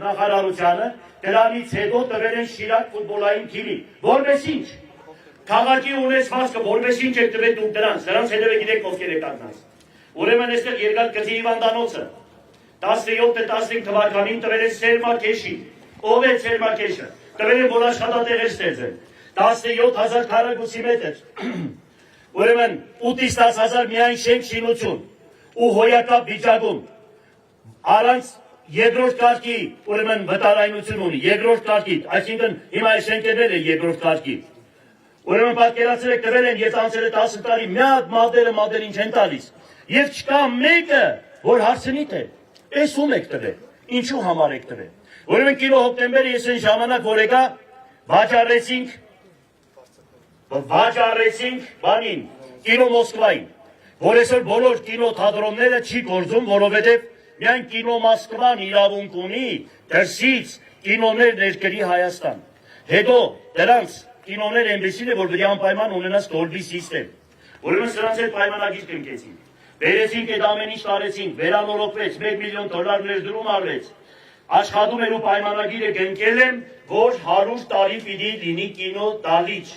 նախարարությանը, դրանից հետո տվել են Շիրակ ֆուտբոլային թիմի։ Որպես ինչ։ Քաղաքի ունեցվածքը որպես ինչ եք տվել դուք դրանց հետևը գիտեք ովքեր եք կանգնած։ Ուրեմն այստեղ երկաթգծի հիվանդանոցը 17-15 թվականին տվել են Սերմակեշին։ Ով է Սերմակեշը։ Տվել են որ աշխատատեղեր ստեղծել։ 17,000 քառակուսի մետր։ Ուրեմն 8-ից 10,000 միայն շենք շինություն ու հոյակապ վիճակում առանց երկրորդ կարգի ուրեմն վտարայնություն ունի, երկրորդ կարգի, այսինքն հիմա այս շենքերն են երկրորդ կարգի։ Ուրեմն պատկերացրեք տվել են ես անցել է 10 տարի միակ մատերին չեն տալիս։ Եվ չկա մեկը, որ հարցնի թե այս ում եք տվել, ինչու համար եք տվել։ Ուրեմն կինո հոկտեմբերը ես այն ժամանակ որ եկա վաճառեցինք բանին, կինո Մոսկվային, որ այսօր բոլոր կինո թատրոնները չի գործում, որովհետև միայն կինո Մոսկվան իրավունք ունի դրսից կինոներ ներկրի Հայաստան։ Հետո դրանց կինոներ այնպեսին է, որ պետք է անպայման ունենաս Dolby System։ Ուրեմն սրանց հետ պայմանագիր կնքեցինք։ Վերեցինք այդ ամեն ինչ տարեցինք, վերանորոգվեց, $1 միլիոն ներդրում արվեց։ Աշխատում էր ու պայմանագիրը կնքել եմ, որ 100 տարի պիտի լինի կինո դահլիճ։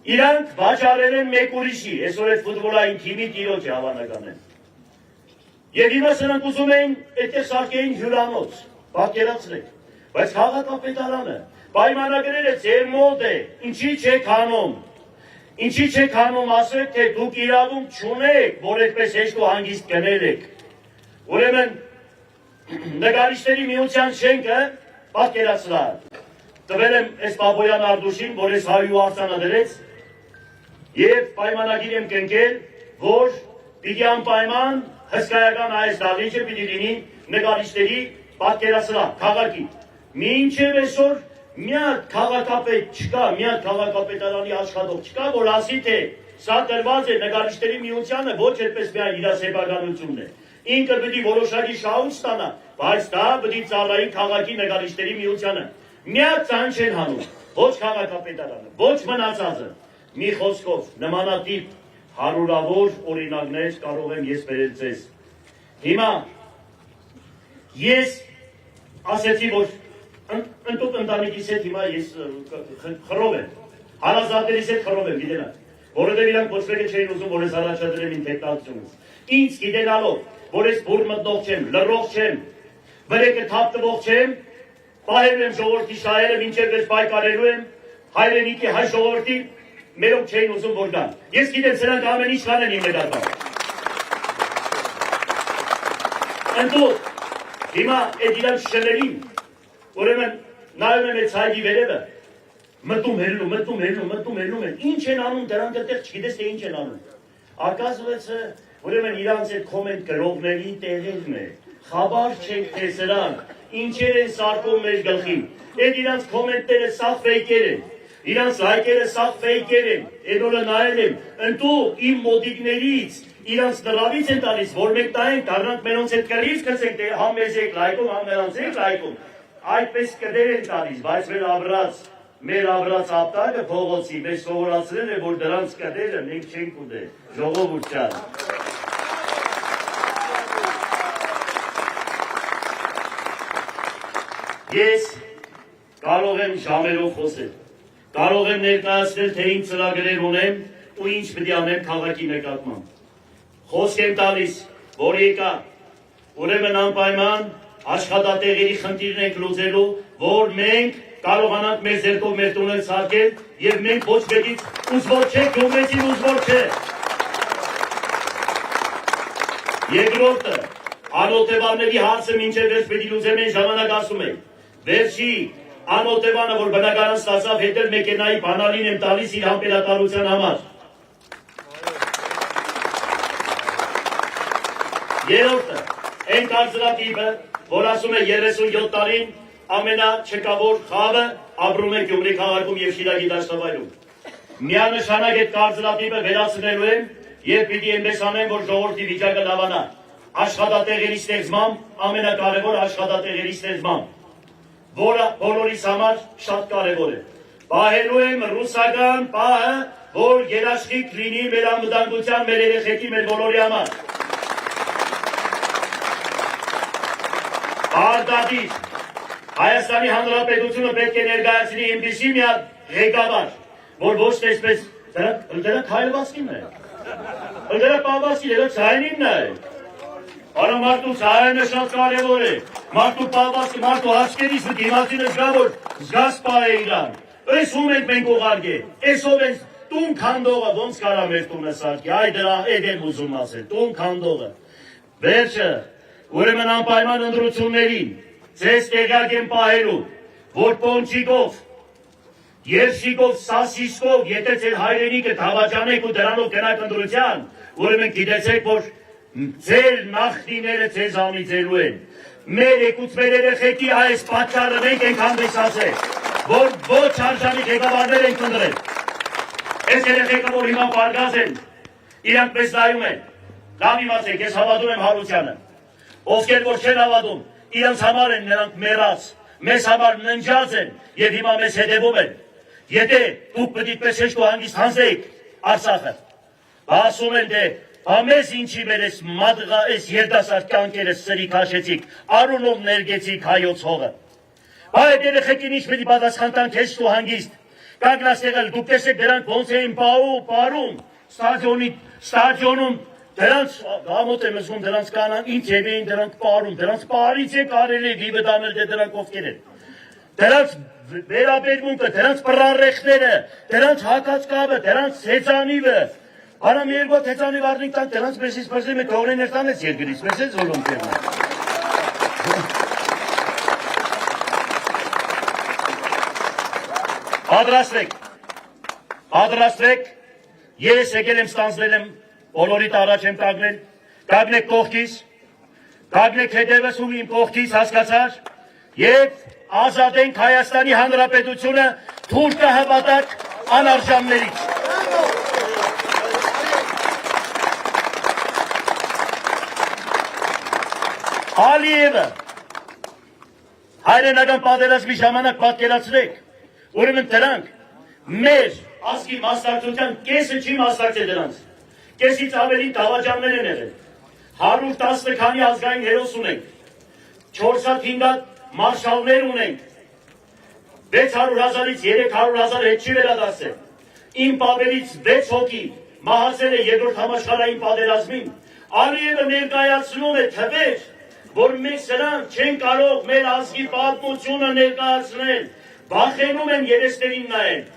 Իրանք վաճառել են մեկ ուրիշի, այսօր այդ ֆուտբոլային թիմի տիրոջը հավանական են։ Եվ հիմա սրանք ուզում էին այդտեղ սարքեին հյուրանոց, պատկերացրեք, բայց քաղաքապետարանը պայմանագրերը ձեր մոտ է, ինչի չեք անում։ Ինչի չեք անում ասեք, թե դուք իրավունք չունեք, որ այդպես հեշտ ու հանգիստ կներեք։ Ուրեմն նկարիչների միության շենքը պատկերացրա։ Տվել եմ այս Պապոյան Արտուշին, որ այս հայու արձանը դրեց, եւ պայմանագիր եմ կնքել, որ պիտի անպայման հսկայական այս դահլիճը պիտի լինի նկարիչների պատկերացրա, քաղաքի։ Մինչև այսօր միակ քաղաքապետ չկա, միակ քաղաքապետարանի աշխատող չկա, որ ասի թե սա տրված է նկարիչների միությանը, ոչ այդպես միայն իր սեփականությունն է։ Ինքը պիտի որոշակի շահույթ ստանա, բայց դա պիտի ծառայի քաղաքի նկարիչների միությանը։ Միակ ցան չեն հանում, ոչ քաղաքապետարանը, ոչ մնացածը։ Մի խոսքով նմանատիպ հարյուրավոր օրինակներ կարող եմ ես բերել ձեզ։ Հիմա ես ասեցի, որ ընդուտ ընտանիքիս հետ հիմա ես խռով եմ, հարազատներիս հետ խռով եմ, գիտենաք, որովհետև իրանք ոչ մեկը չէին ուզում, որ ես առաջադրեմ իմ թեկնածությունից։ Ինձ գիտենալով, որ ես բուռ մտնող չեմ, լռող չեմ, վրեկը թափ տվող չեմ, պահելու եմ ժողովրդի շահերը, մինչև վերջ պայքարելու եմ, հայրենիքի հայ ժողովրդի մերոնք չէին ուզում, որ գան։ Ես գիտեմ, սրանք ամեն ինչ կանեն իմ հետագան։ Ընդուտ, հիմա այդ իրանք շլերին, ուրեմն նայում եմ այդ ցայգի վերևը, մտում հելնում են, ինչ են անում դրանք այդտեղ չգիտես թե ինչ են անում։ Ակասվեցը, ուրեմն իրանց այդ կոմենտ գրողների տեղերն է, խաբար չեք թե սրանք, ինչեր են սարկում մեր գլխին, այդ իրանց կոմենտները սաղ ֆեյքեր են, իրանց լայքերը սաղ ֆեյքեր են, այդ օրը նայել եմ, ընդու իմ մոդիկներից, իրանց նրավից են տալիս, որ մեկ տայենք, կարնանք մենոնց հետ կրիվ կրսենք, համ մեզ եք լայքում, համ նրանց եք լայքում, այդպես կդեր են տալիս, բայց մեր ապրած ապտակը փողոցի մեզ սովորացրել է, որ դրանց կդերը մենք չենք ուտել, ժողովուրդ ջան։ Ես կարող եմ ժամերով խոսել, կարող եմ ներկայացնել, թե ինչ ծրագրեր ունեմ ու ինչ պետք է անեմ քաղաքի նկատմամբ։ Խոսք եմ տալիս, որ եկա, ուրեմն անպայման աշխատատեղերի խնդիրն ենք լուծելու, որ մենք կարողանանք մեր ձեռքով մեր տունել սարքել եւ մենք ոչ մեկից ուզվոր չենք, գյումրեցին ուզվոր չէ։ Երկրորդը, անօթևանների հարցը մինչև վերջ պետք է լուծեմ են ժամանակ ասում եմ։ Վերջի անօթևանը, որ բնակարան ստացավ, հետել մեքենայի բանալին եմ տալիս իր համբերատարության համար։ Երրորդը, այն կարծրատիպը, որ ասում է 37 տարին ամենաչկավոր խավը ապրում է Գյումրի քաղաքում եւ Շիրակի դաշտավայրում։ Միանշանակ այդ կարծրատիպը վերացնելու եմ եւ պիտի այնպես անեմ, որ ժողովրդի վիճակը լավանա։ Աշխատատեղերի ստեղծմամբ, ամենակարևոր աշխատատեղերի ստեղծմամբ, որը բոլորիս համար շատ կարևոր է։ Պահելու եմ ռուսական պահը, որ երաշխիք լինի մեր անվտանգության, մեր երեխեքի, մեր բոլորի համար։ Արտադիր Հայաստանի Հանրապետությունը պետք է ներկայացնի այնպիսի մի ղեկավար, որ ոչ թե այսպես դրանք հայրվածքին է, դրանք պահվածքին, դրանք ցայնինն է։ Արա մարդու ցայնը շատ կարևոր է, մարդու պահվածքը, մարդու աչքերից դիմացինը զգա, որ զգաս պահ է իրան։ Այս ում ենք մենք ուղարկել, այսով են տուն քանդողը, ոնց կարա մեր տունը սարքի, այ դրա էդ եմ ուզում ասել, տուն քանդողը։ Վերջը, ուրեմն անպայման ընտրություններին ձեզ տեղյակ եմ պահելու, որ պոնչիկով, երշիկով, սասիսկով, եթե ձեր հայրենիքը թավաճանեք ու դրանով գնաք ընտրության, ուրեմն գիտեցեք, որ ձեր նախնիները ձեզ անիծելու են։ Մեր եկուց մեր երեխեքի այս պատճառը մենք ենք հանդիսացել, որ ոչ արժանի ղեկավարներ ենք ընտրել։ Այս երեխեքը, որ հիմա պարգազ են, իրանք մեզ նայում են, լավ իմացեք, ես հավատում եմ Հարությանը, ովքեր որ չեն հավատում, իրանց համար են նրանք մեռած, մեզ համար ննջած են եւ հիմա մեզ հետևում են։ Եթե դուք պետք է պես ու հանգիստ հանձնեիք Արցախը, ասում են թե ամես ինչի մեր էս մադղա էս երդասարդ կյանքերը սրի քաշեցիք, արունով ներգեցիք հայոց հողը։ Այդ երեխեքին ինչ պետք է պատասխան տան քեզ ու հանգիստ։ Կանգնացել դուք տեսեք դրանք ոնց էին պարում ստադիոնում դրանց գամոտ եմ զգում դրանց կանան ինչ էին դրանք պարում, դրանց պարից է կարելի դիվը դանել թե դրանք ովքեր են։ Դրանց վերաբերմունքը, դրանց պրարեխները, դրանց հակածկավը, դրանց հեծանիվը, Արամ երկու հեծանիվ առնիկ տան, դրանց մեսից պրզի մեկ թողրեներ տանեց երկրից, մեզ է զոլում տերնը։ Պատրաստվեք, ես եկել եմ ստանձնել եմ, բոլորիդ առաջ եմ կագնել, կագնեք կողքիս, կագնեք հետևս ու իմ կողքիս հասկացար և ազատենք Հայաստանի Հանրապետությունը թուրքը հավատակ անարժաններից։ Ալիևը հայրենական պատերազմի ժամանակ պատկերացրեք, ուրեմն դրանք մեր ազգի մասնակցության կեսը չի մասնակցել դրանց, կեսից ավելի դավաճաններ են եղել, 110 քանի ազգային հերոս ունենք, 4-5 մարշալներ ունենք, 600,000-ից 300,000 հետ չի վերադարձել, իմ պապերից 6 հոգի մահացել է երկրորդ համաշխարհային պատերազմին, Ալիևը ներկայացնում է թվեր, որ մենք սրանք չեն կարող մեր ազգի պատմությունը ներկայացնել, վախենում են երեսներին նայեն,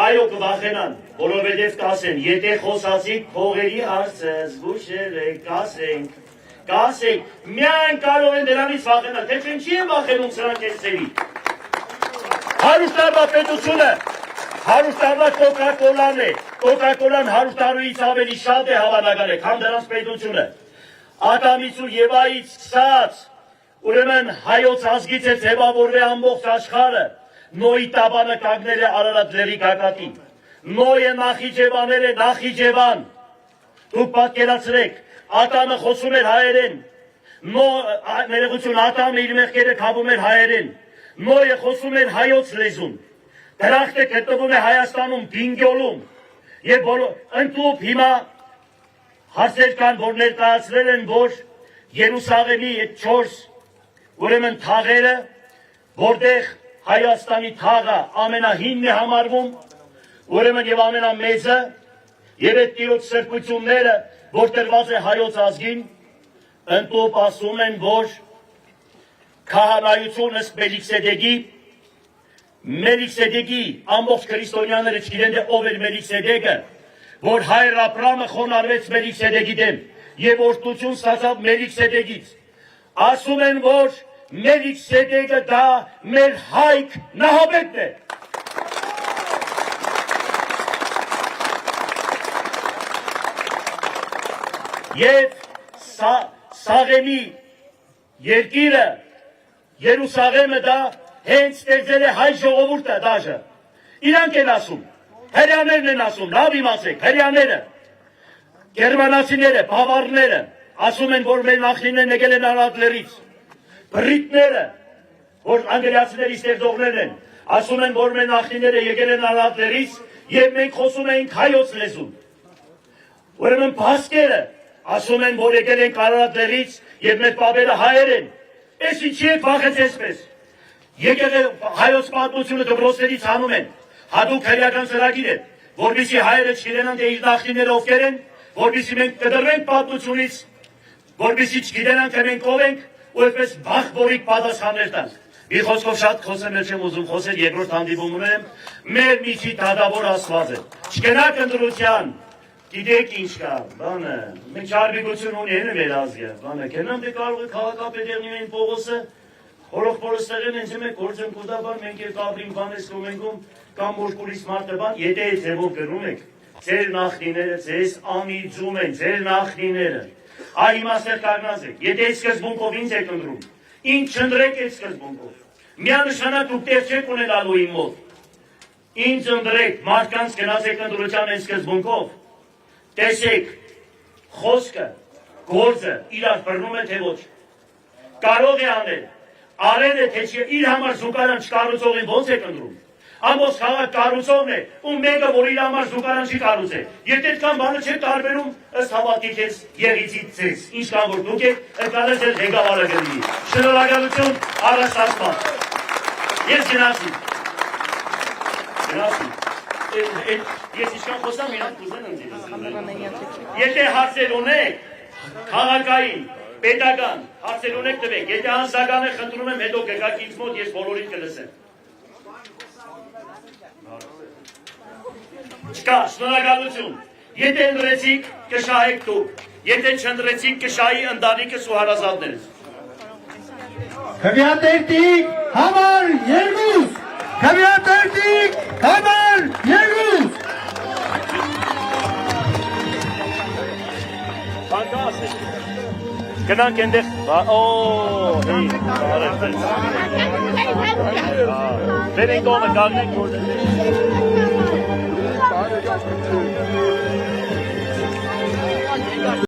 այո կվախենան, որովհետև կասեն, եթե խոսացիք փողերի հարցը, զգուշեր եք, կասենք, միայն կարող են դրանից վախենալ, թե ինչի են վախենում սրանք էսերի։ 100 տարվա պետությունը, 100 տարվա կոկա-կոլան է, կոկա-կոլան 100 տարուից ավելի շատ է հավանական է, քան դրանց պետությունը։ Ադամից ու Եվայից սկսած, ուրեմն հայոց ազգից է ձևավորվել ամբողջ աշխարհը, Նոյի տաբանը կանգնել է Արարատ լեռի գագաթին, Նոյը Նախիջևանել է Նախիջևան, դուք պատկերացրեք, Ադամը խոսում էր հայերեն, ներողություն, Ադամը իր մեղքերը քավում էր հայերեն, Նոյը խոսում էր հայոց լեզուն, դրախտը գտնվում է Հայաստանում, Բինգյոլում, եւ ընդհանուր հիմա հարցեր կան, որ ներկայացրել են, որ Երուսաղեմի 4 ուրեմն թաղերը, որտեղ Հայաստանի թաղը ամենահինն է համարվում, ուրեմն եւ ամենամեծը, եւ այդ տիրոջ սրբությունները, որ տրված է հայոց ազգին, ընդհանուր ասում են, որ քահանայությունը Մելիքսեդեկի ամբողջ քրիստոնյաները չգիտեն, թե ով էր Մելիքսեդեկը, որ հայր Աբրամը խոնարհվեց Մելիքսեդեկի դեմ եւ օրհնություն ստացավ Մելիքսեդեկից։ Ասում են, որ Մելիքսեդեկը դա մեր հայք Նահաբետն է։ Եվ Սաղեմի երկիրը, Երուսաղեմը դա հենց ստեղծել է հայ ժողովուրդը դաժը։ Իրանք են ասում, հրյաներն են ասում, լավ իմացեք, հրյաները, գերմանացիները, բավարները, ասում են, որ մեր նախնիներն եկել են Արարատ լեռից, բրիտները, որ անգլիացիների ստեղծողներն են, ասում են, որ մեր նախնիները եկել են Արարատ լեռից եւ մենք խոսում էինք հայոց լեզուն։ Ուրեմն բասկերը ասում են, որ եկել են Արարատ լեռից եւ մեր պապերը հայեր են։ Էս ինչի է վախեցես պես։ Եկել հայոց պատմությունը դպրոցներից անում են, հատուկ քրեական ծրագիր է, որպեսզի հայերը չգիտենան, թե իր նախնիները ովքեր են, որպեսզի մենք կդրվենք պատմությունից, որպեսզի չգիտենան, թե մենք ով ենք, ու այդպես բախ-բորիկ պատասխաններ տանք։ Մի խոսքով շատ խոսեմ, չեմ ուզում խոսել, երկրորդ հանդիպում ունեմ, մեր միջի դատավոր Աստված է։ Չգնաք ընտրության, գիտեք ինչ կա, բանը, մենք չարբիկություն ունեն մեր ազգը, բանը, գնամ դե կարող է քաղաքապետերն ունեն Պողոսը, Հորող պորստեղեն ենք մենք գործեմ կուդաբար, մենք է կաբրին բանես կոմենքում, կամ մորկուրիս մարդը բան, եթե է ձևով գրում եք, ձեր նախնիները ձեզ անիծում են, ձեր նախնիները, այ իմաստեր կարգնած եք, եթե այդ սկզբունքով ինձ եք ընդրում, ինձ չնդրեք այդ սկզբունքով, միանշանակ դուք տեղ չեք ունենալու իմ մոտ, ինձ ընդրեք, մարդկանց գնաց եք ընդրության այդ սկզբունքով, տեսեք, խոսքը, գործը իրար բռնում է թե ոչ, կարող է անել, արել է թե չի, իր համար զուգարան չկառուցողին ոնց է կնդրում, ամբողջ քաղաք կառուցողն է, ու մեկը, որ իր համար զուգարան չի կառուցել, եթե այդքան բանը չէ տարբերում, ըստ հավատիք ես եղիցից ձեզ, ինչ կան որ դուք եք, այդքան ձեր ղեկավարը կլինի, շնորհակալություն առ Աստված, ես գնացի, ես ինչքան խոսամ, իրանք կուզեն ընձի, եթե հարցեր ունեք, քաղաքային, պետական, հարցեր ունեք տվեք, եթե հանցական է խնդրում եմ, հետո գգակ ինձ մոտ, ես բոլորին կլսեմ։ Չկա, շնորհակալություն, եթե ընդրեցիք, կշահեք դուք, եթե չընդրեցիք, կշահի ընտանիքս ու հարազատներս։ Քվեատերտիկ համար երկուս, քվեատերտիկ համար երկուս։ Բանկաս Գնանք ենդեղ, հեի, բարև Բերենք ողը գաղնենք որ